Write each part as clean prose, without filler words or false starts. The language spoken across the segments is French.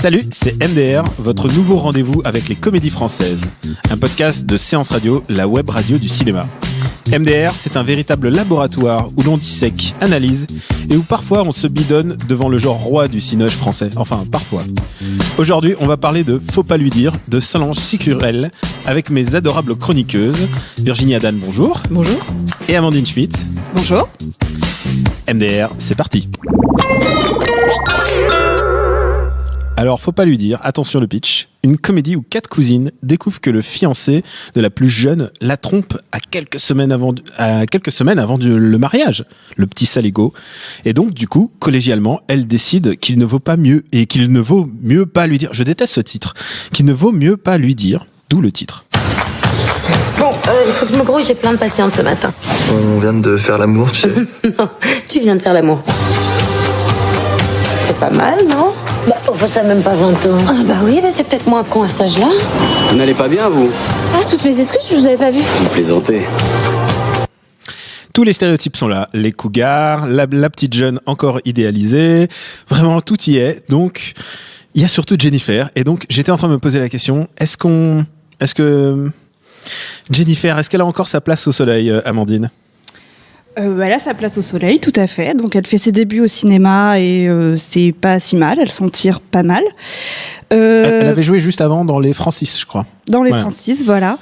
Salut, c'est MDR, votre nouveau rendez-vous avec les comédies françaises. Un podcast de Séance Radio, la web radio du cinéma. MDR, c'est un véritable laboratoire où l'on dissèque, analyse et où parfois on se bidonne devant le genre roi du cinoche français. Enfin, parfois. Aujourd'hui, on va parler de Faut pas lui dire, de Solange Sicurel, avec mes adorables chroniqueuses. Virginie Adan, bonjour. Bonjour. Et Amandine Schmitt. Bonjour. MDR, c'est parti. Alors, faut pas lui dire, attention le pitch, une comédie où 4 cousines découvrent que le fiancé de la plus jeune la trompe à quelques semaines avant le mariage, le petit saligo. Et donc, du coup, collégialement, elles décident qu'il ne vaut pas mieux pas lui dire, je déteste ce titre, qu'il ne vaut mieux pas lui dire, d'où le titre. Bon, il faut que je me grouille, j'ai plein de patientes ce matin. On vient de faire l'amour, tu sais. Non, tu viens de faire l'amour. C'est pas mal, non? Bah, enfin, ça a même pas 20 ans. Ah bah oui, mais c'est peut-être moins con à cet âge-là. Vous n'allez pas bien, vous? Ah, toutes mes excuses, je vous avais pas vu. Vous plaisantez. Tous les stéréotypes sont là, les cougars, la petite jeune encore idéalisée, vraiment tout y est. Donc, il y a surtout Jennifer. Et donc, j'étais en train de me poser la question, est-ce que Jennifer, est-ce qu'elle a encore sa place au soleil, Amandine? Elle a sa place au soleil, tout à fait. Donc elle fait ses débuts au cinéma et c'est pas si mal, elle s'en tire pas mal. Elle avait joué juste avant dans Les Francis, je crois. Dans Les Francis, voilà.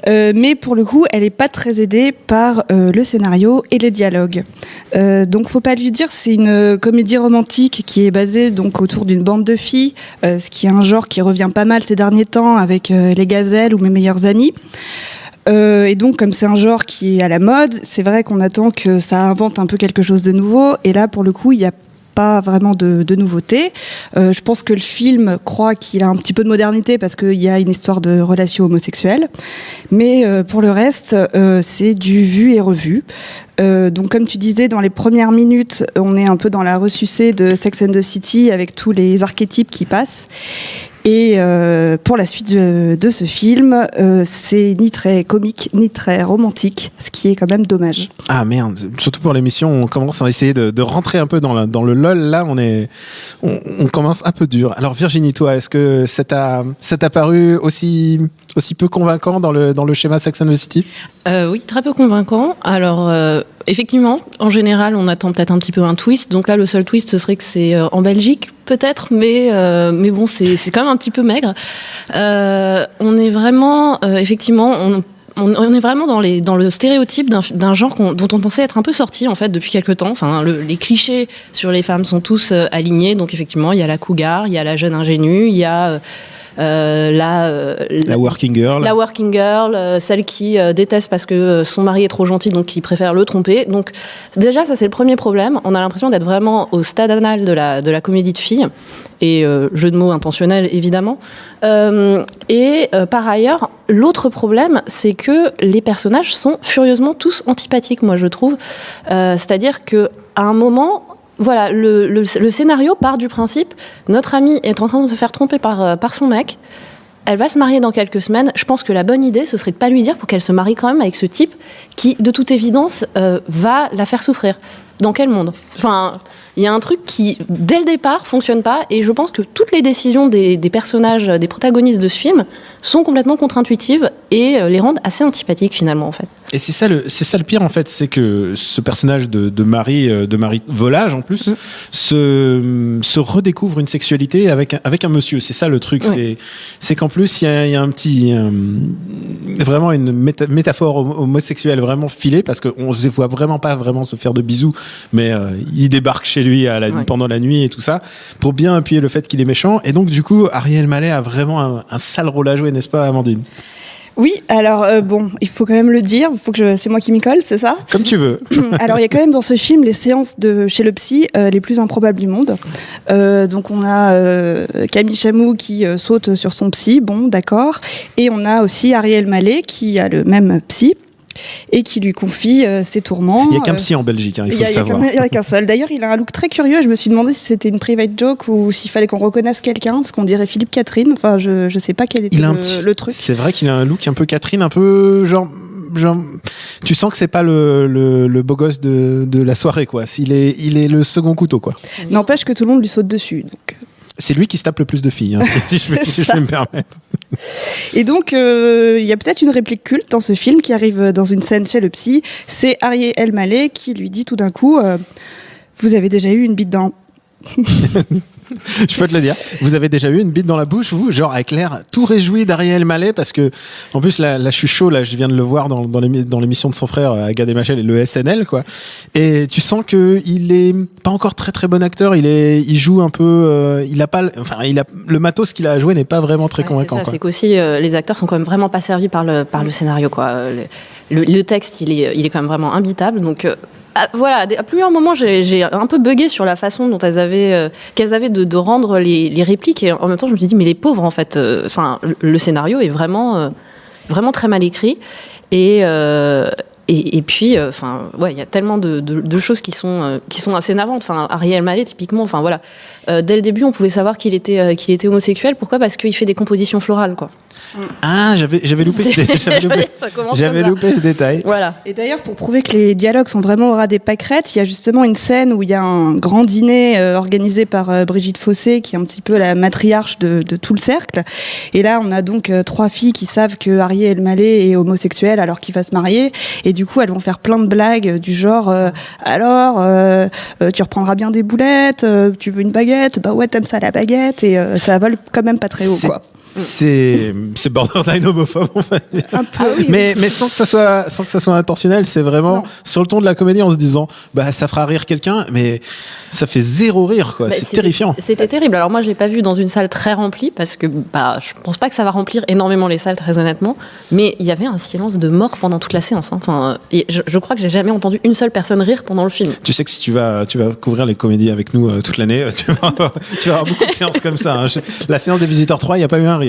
Mais pour le coup, elle est pas très aidée par le scénario et les dialogues. Donc faut pas lui dire, c'est une comédie romantique qui est basée donc autour d'une bande de filles, ce qui est un genre qui revient pas mal ces derniers temps avec Les Gazelles ou Mes meilleurs amis. Et donc, comme c'est un genre qui est à la mode, c'est vrai qu'on attend que ça invente un peu quelque chose de nouveau. Et là, pour le coup, il n'y a pas vraiment de nouveauté. Je pense que le film croit qu'il a un petit peu de modernité parce qu'il y a une histoire de relation homosexuelle. Mais pour le reste, c'est du vu et revu. Donc comme tu disais, dans les premières minutes, on est un peu dans la ressucée de Sex and the City avec tous les archétypes qui passent. Et pour la suite de ce film, c'est ni très comique, ni très romantique, ce qui est quand même dommage. Ah merde, surtout pour l'émission, on commence à essayer de rentrer un peu dans le LOL. Là, on commence un peu dur. Alors Virginie, toi, est-ce que ça t'a paru aussi peu convaincant dans le schéma Sex and the City? Oui, très peu convaincant. Alors, effectivement, en général, on attend peut-être un petit peu un twist. Donc là, le seul twist, ce serait que c'est en Belgique, peut-être, mais bon, c'est quand même un petit peu maigre. On est vraiment, effectivement, on est vraiment dans le stéréotype d'un genre dont on pensait être un peu sorti en fait depuis quelque temps. Enfin, les clichés sur les femmes sont tous alignés. Donc effectivement, il y a la cougar, il y a la jeune ingénue, il y a la working girl, celle qui déteste parce que son mari est trop gentil, donc qui préfère le tromper. Donc déjà, ça c'est le premier problème. On a l'impression d'être vraiment au stade anal de la comédie de filles, et jeu de mots intentionnel évidemment. Par ailleurs, l'autre problème, c'est que les personnages sont furieusement tous antipathiques, moi je trouve. C'est-à-dire que à un moment, voilà, le scénario part du principe, notre amie est en train de se faire tromper par son mec, elle va se marier dans quelques semaines. Je pense que la bonne idée, ce serait de pas lui dire pour qu'elle se marie quand même avec ce type qui, de toute évidence, va la faire souffrir. Dans quel monde? Enfin, il y a un truc qui, dès le départ, fonctionne pas, et je pense que toutes les décisions des personnages, des protagonistes de ce film sont complètement contre-intuitives et les rendent assez antipathiques finalement en fait. Et c'est ça le pire en fait, c'est que ce personnage de Marie Volage en plus se redécouvre une sexualité avec un monsieur. C'est ça le truc, ouais. C'est qu'en plus il y a un petit vraiment une métaphore homosexuelle vraiment filée, parce qu'on se voit vraiment pas vraiment se faire de bisous, mais il débarque chez lui pendant la nuit et tout ça pour bien appuyer le fait qu'il est méchant. Et donc du coup Ariel Mallet a vraiment un sale rôle à jouer, n'est-ce pas Amandine? Oui, alors bon, il faut quand même le dire, c'est moi qui m'y colle, c'est ça? Comme tu veux. Alors il y a quand même dans ce film les séances chez le psy les plus improbables du monde. Donc on a Camille Chamou qui saute sur son psy, bon d'accord, et on a aussi Ariel Mallet qui a le même psy et qui lui confie ses tourments. Il n'y a qu'un psy en Belgique, il faut le savoir. Il n'y a qu'un seul. D'ailleurs, il a un look très curieux. Je me suis demandé si c'était une private joke ou s'il fallait qu'on reconnaisse quelqu'un, parce qu'on dirait Philippe Catherine. Enfin, je ne sais pas quel était le truc. C'est vrai qu'il a un look un peu Catherine, un peu genre tu sens que c'est pas le beau gosse de la soirée, quoi. Il est le second couteau, quoi. N'empêche que tout le monde lui saute dessus. Donc. C'est lui qui se tape le plus de filles, hein, si je peux me permettre. Et donc, il y a peut-être une réplique culte dans ce film qui arrive dans une scène chez le psy. C'est Harry Elmaleh qui lui dit tout d'un coup vous avez déjà eu une bite dans... Je peux te le dire. Vous avez déjà eu une bite dans la bouche, vous, genre avec l'air tout réjoui d'Ariel Elmaleh, parce que en plus là je suis chaud, là je viens de le voir dans l'émission de son frère Gad Elmaleh, le SNL quoi. Et tu sens que il est pas encore très très bon acteur. Il joue un peu, le matos qu'il a à jouer n'est pas vraiment très convaincant. C'est qu'aussi les acteurs sont quand même vraiment pas servis par le scénario quoi. Le texte il est quand même vraiment imbitable donc. Voilà, à plusieurs moments, j'ai un peu bugué sur la façon dont qu'elles avaient de rendre les répliques, et en même temps, je me suis dit, mais les pauvres, en fait, le scénario est vraiment très mal écrit, et puis, il y a tellement de choses qui sont assez navantes. Enfin, Harry Elmaleh, typiquement, dès le début, on pouvait savoir qu'il était homosexuel. Pourquoi ? Parce qu'il fait des compositions florales, quoi. Ah, j'avais loupé ce détail. Voilà. Et d'ailleurs, pour prouver que les dialogues sont vraiment au ras des pâquerettes, il y a justement une scène où il y a un grand dîner organisé par Brigitte Fossé, qui est un petit peu la matriarche de tout le cercle. Et là, on a donc 3 filles qui savent que Harry Elmaleh est homosexuel alors qu'il va se marier. Et du coup, elles vont faire plein de blagues du genre tu reprendras bien des boulettes, tu veux une baguette, bah ouais, t'aimes ça la baguette, et ça vole quand même pas très haut, quoi. C'est borderline homophobe en fait. Un peu. Mais sans que ça soit intentionnel, c'est vraiment sur le ton de la comédie en se disant bah ça fera rire quelqu'un, mais ça fait zéro rire quoi. C'est terrifiant. C'était terrible. Alors moi je l'ai pas vu dans une salle très remplie parce que je pense pas que ça va remplir énormément les salles très honnêtement, mais il y avait un silence de mort pendant toute la séance. Hein. Enfin, et je crois que j'ai jamais entendu une seule personne rire pendant le film. Tu sais que si tu vas couvrir les comédies avec nous toute l'année, tu vas avoir beaucoup de séances comme ça. Hein. La séance des Visiteurs 3, il y a pas eu un rire.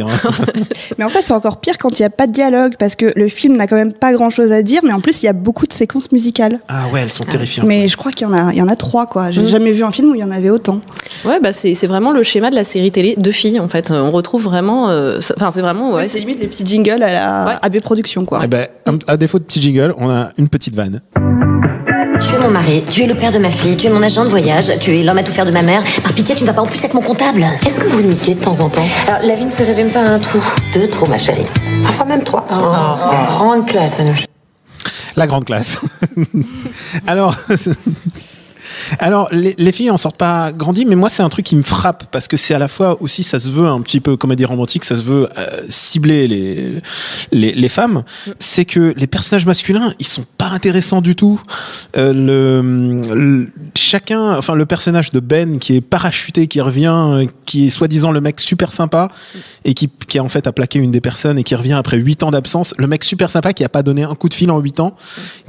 Mais en fait, c'est encore pire quand il n'y a pas de dialogue, parce que le film n'a quand même pas grand-chose à dire, mais en plus, il y a beaucoup de séquences musicales. Ah ouais, elles sont terrifiantes. Mais je crois qu'il y en a 3, quoi. J'ai jamais vu un film où il y en avait autant. Ouais, c'est vraiment le schéma de la série télé de filles, en fait. On retrouve vraiment... c'est vraiment... Ouais, c'est limite les petits jingles à la AB Productions, quoi. Eh ben, à défaut de petits jingles, on a une petite vanne. Tu es mon mari, tu es le père de ma fille, tu es mon agent de voyage, tu es l'homme à tout faire de ma mère. Par pitié, tu ne vas pas en plus être mon comptable. Est-ce que vous niquez de temps en temps ? Alors, la vie ne se résume pas à un trou. 2 trous, ma chérie. Parfois même 3. Grande classe, Anouche. La grande classe. Alors, les filles en sortent pas grandies, mais moi c'est un truc qui me frappe parce que c'est à la fois aussi, ça se veut un petit peu comédie romantique, ça se veut cibler les femmes. C'est que les personnages masculins, ils sont pas intéressants du tout. Le personnage de Ben qui est parachuté, qui revient, qui est soi-disant le mec super sympa et qui en fait a plaqué une des personnes et qui revient après 8 ans d'absence. Le mec super sympa qui a pas donné un coup de fil en 8 ans.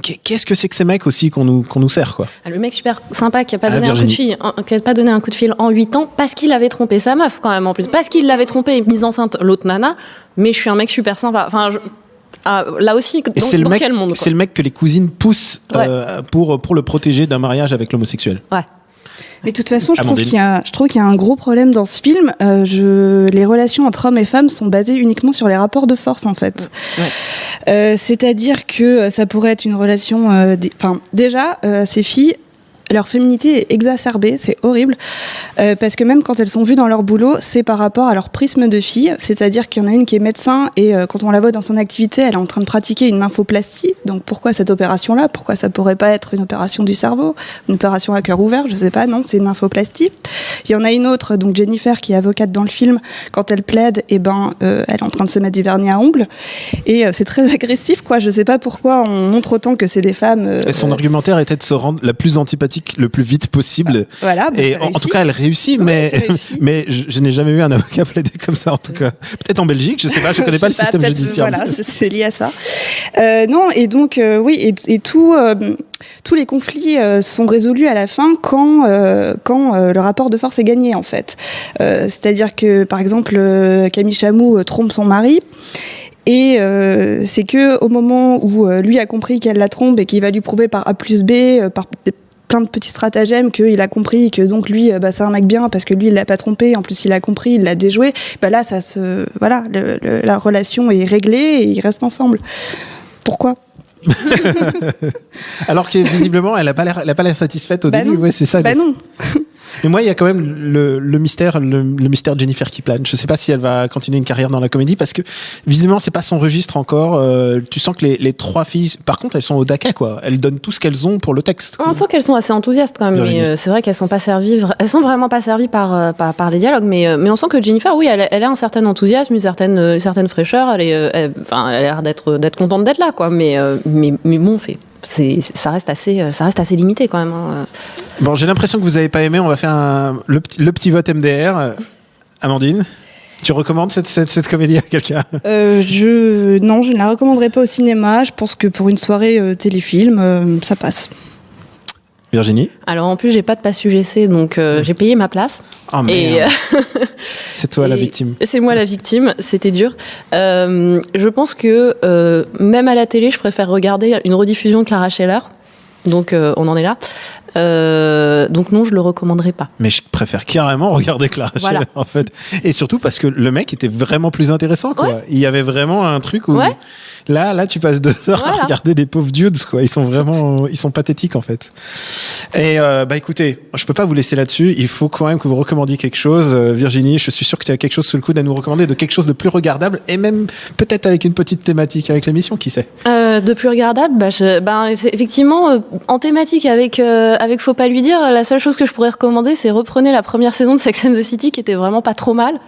Qu'est-ce que c'est que ces mecs aussi qu'on nous sert quoi? Le mec super sympa qui a pas donné un coup de fil en 8 ans parce qu'il avait trompé sa meuf quand même en plus, parce qu'il l'avait trompé et mise enceinte l'autre nana, mais je suis un mec super sympa. Enfin, là aussi, dans quel monde quoi. C'est le mec que les cousines poussent pour le protéger d'un mariage avec l'homosexuel. Ouais. Mais de toute façon, je trouve qu'il y a un gros problème dans ce film. Les relations entre hommes et femmes sont basées uniquement sur les rapports de force, en fait. Ouais. C'est-à-dire que ça pourrait être une relation... ces filles... Leur féminité est exacerbée, c'est horrible, parce que même quand elles sont vues dans leur boulot, c'est par rapport à leur prisme de fille, c'est-à-dire qu'il y en a une qui est médecin et quand on la voit dans son activité, elle est en train de pratiquer une nymphoplastie. Donc pourquoi cette opération-là ? Pourquoi ça pourrait pas être une opération du cerveau, une opération à cœur ouvert ? Je sais pas, non, c'est une nymphoplastie. Il y en a une autre, donc Jennifer, qui est avocate dans le film, quand elle plaide, elle est en train de se mettre du vernis à ongles et c'est très agressif, quoi. Je sais pas pourquoi on montre autant que c'est des femmes. Et son argumentaire était de se rendre la plus antipathique le plus vite possible. Voilà, et en tout cas, elle réussit, mais je n'ai jamais vu un avocat plaider comme ça, en tout cas. Peut-être en Belgique, je sais pas, je connais pas le système judiciaire. Voilà, c'est lié à ça. Non, et donc, tous les conflits sont résolus à la fin quand le rapport de force est gagné, en fait. C'est-à-dire que, par exemple, Camille Chamou trompe son mari. Et c'est que au moment où lui a compris qu'elle la trompe et qu'il va lui prouver par A plus B, par plein de petits stratagèmes, qu'il a compris que donc lui, c'est un mec bien parce que lui il l'a pas trompé, en plus il a compris, il l'a déjoué. Là, la relation est réglée et ils restent ensemble. Pourquoi ? Alors que visiblement, elle a pas l'air satisfaite au début. Non. Ouais, c'est ça. Non. Mais moi, il y a quand même le mystère Jennifer qui plane. Je sais pas si elle va continuer une carrière dans la comédie parce que visiblement c'est pas son registre encore. Tu sens que les trois filles, par contre, elles sont au Dakar, quoi. Elles donnent tout ce qu'elles ont pour le texte. On sent qu'elles sont assez enthousiastes quand même, mais c'est vrai qu'elles sont pas servies. Elles sont vraiment pas servies par les dialogues, mais on sent que Jennifer, oui, elle a un certain enthousiasme, une certaine fraîcheur. Elle a l'air d'être contente d'être là, quoi. Mais bon, ça reste assez limité quand même. Hein. Bon, j'ai l'impression que vous avez pas aimé. On va faire le petit vote MDR. Amandine, tu recommandes cette comédie à quelqu'un ? Non, je ne la recommanderais pas au cinéma. Je pense que pour une soirée téléfilm, ça passe. Virginie ? Alors en plus, j'ai pas de pass UGC, donc j'ai payé ma place. Oh merde. C'est toi la victime. C'est moi la victime, c'était dur. Je pense que même à la télé, je préfère regarder une rediffusion de Clara Scheller. Donc on en est là. Donc non, je le recommanderais pas. Mais je préfère carrément regarder Clara Scheller, en fait. Et surtout parce que le mec était vraiment plus intéressant, quoi. Ouais. Il y avait vraiment un truc où là tu passes 2 heures à regarder des pauvres dudes, quoi. Ils sont pathétiques, en fait. Et écoutez, je peux pas vous laisser là-dessus. Il faut quand même que vous recommandiez quelque chose. Virginie, je suis sûr que tu as quelque chose sous le coude à nous recommander, de quelque chose de plus regardable et même peut-être avec une petite thématique avec l'émission, qui sait. De plus regardable, c'est effectivement en thématique avec Faut pas lui dire, la seule chose que je pourrais recommander, c'est reprenez la première saison de Sex and the City, qui était vraiment pas trop mal.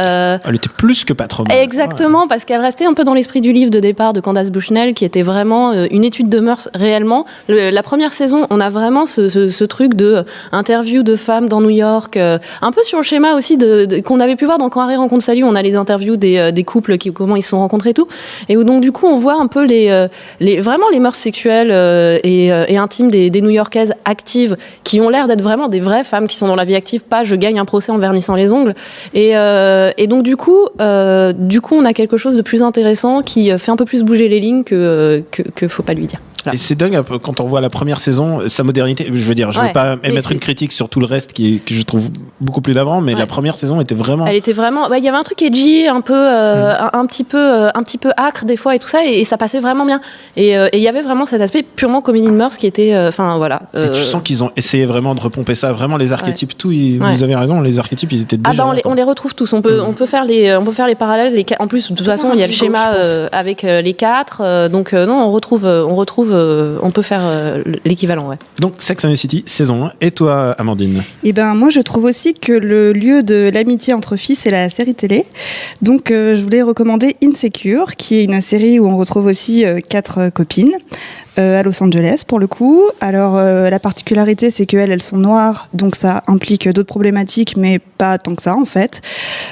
Elle était plus que pas trop mal. Exactement, parce qu'elle restait un peu dans l'esprit du livre de départ de Candace Bushnell, qui était vraiment une étude de mœurs réellement. La première saison, on a vraiment ce truc de interview de femmes dans New York, un peu sur le schéma aussi qu'on avait pu voir dans Quand Harry rencontre Sally, on a les interviews des couples, comment ils se sont rencontrés et tout, et où donc du coup on voit un peu vraiment les mœurs sexuelles et intimes des New-Yorkaises actives, qui ont l'air d'être vraiment des vraies femmes qui sont dans la vie active, pas je gagne un procès en vernissant les ongles. Et donc du coup, on a quelque chose de plus intéressant qui fait un peu plus bouger les lignes que Faut pas lui dire. Voilà. Et c'est dingue un peu quand on voit la première saison, sa modernité. Je veux dire, je veux pas émettre une critique sur tout le reste que je trouve beaucoup plus d'avant, mais la première saison était vraiment. Elle était vraiment. Il y avait un truc edgy, un peu, un petit peu âcre des fois et tout ça, et ça passait vraiment bien. Et il y avait vraiment cet aspect purement comédie de mœurs qui était, voilà. Et tu sens qu'ils ont essayé vraiment de repomper ça, vraiment les archétypes, tout. Vous avez raison, les archétypes, ils étaient déjà. On les retrouve tous. On peut faire les parallèles. En plus, de toute façon, il y a le schéma avec les 4. Donc non, on retrouve. On peut faire l'équivalent, Donc Sex and the City, saison 1. Et toi, Amandine ? Eh ben, moi, je trouve aussi que le lieu de l'amitié entre filles, c'est la série télé. Donc, je voulais recommander Insecure, qui est une série où on retrouve aussi 4 copines. À Los Angeles pour le coup. Alors la particularité, c'est qu'elles sont noires, donc ça implique d'autres problématiques, mais pas tant que ça en fait.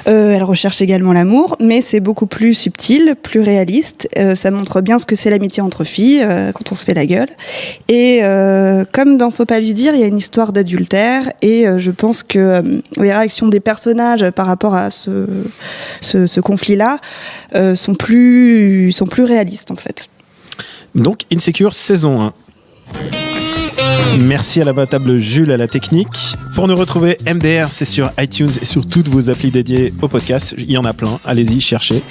Elles recherchent également l'amour, mais c'est beaucoup plus subtil, plus réaliste. Ça montre bien ce que c'est l'amitié entre filles quand on se fait la gueule. Et comme dans Faut pas lui dire, il y a une histoire d'adultère, et je pense que les réactions des personnages par rapport à ce conflit-là sont plus réalistes en fait. Donc, Insecure, saison 1. Merci à la table Jules, à la technique. Pour nous retrouver, MDR, c'est sur iTunes et sur toutes vos applis dédiées au podcast. Il y en a plein, allez-y, cherchez.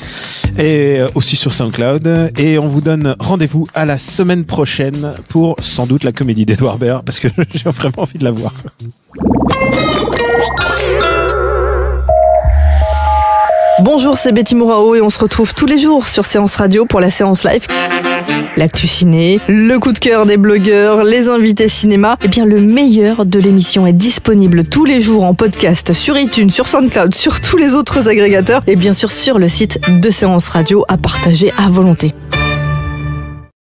Et aussi sur SoundCloud. Et on vous donne rendez-vous à la semaine prochaine pour sans doute la comédie d'Edouard Baird, parce que j'ai vraiment envie de la voir. Bonjour, c'est Betty Mourao et on se retrouve tous les jours sur Séance Radio pour la séance live. L'actu ciné, le coup de cœur des blogueurs, les invités cinéma. Eh bien, le meilleur de l'émission est disponible tous les jours en podcast sur iTunes, sur SoundCloud, sur tous les autres agrégateurs et bien sûr sur le site de Séance Radio à partager à volonté.